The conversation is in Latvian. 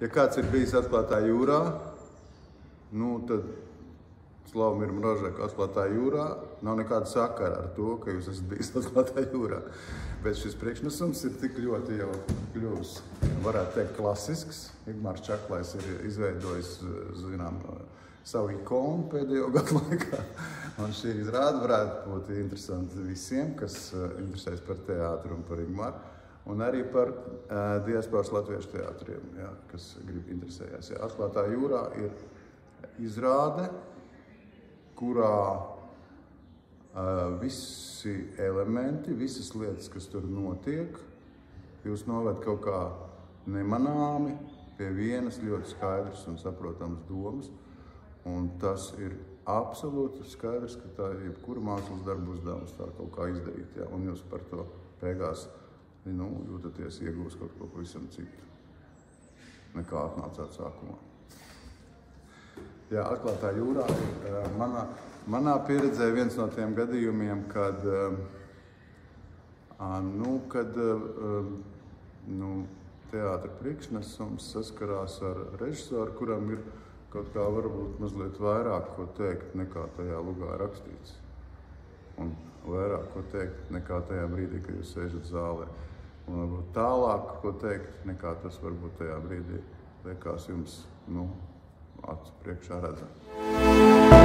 Ja kāds ir bijis atklātā jūrā, nu tad Slavomira Mrožeka atklātā jūrā nav nekāda sakara ar to, ka jūs esat bijis atklātā jūrā. Bet šis priekšnesums ir tik ļoti jau kļuvis, varētu teikt, klasisks. Igmārs Čaklais ir izveidojis, zinām, savu ikonu pēdējo gadu laikā. Un šī izrāde varētu būt interesanti visiem, kas interesēs par teātru un par Igmāru. Un arī par diasporas latviešu teātriem, jā, kas grib interesējās. Jā. Atklātā jūrā ir izrāde, kurā visi elementi, visas lietas, kas tur notiek, jūs noved kaut kā nemanāmi pie vienas ļoti skaidrs un saprotams domas. Un tas ir absolūti skaidrs, ka tā ir jebkura mākslas darba uzdevums tā kaut kā izdarīt. Jā. Un jūs par to beigās jūtaties iegūst kaut ko pavisam citu, nekā atnācāt sākumā. Jā, atklātā jūrā manā pieredzē viens no tiem gadījumiem, kad teātra priekšnesums saskarās ar režisoru, kuram ir kaut kā varbūt mazliet vairāk ko teikt, nekā tajā lugā rakstīts. Un vairāk ko teikt, nekā tajā brīdī, kad jūs sēžat zālē. Un varbūt tālāk ko teikt, nekā tas varbūt tajā brīdī liekas jums, acu priekšā redzam.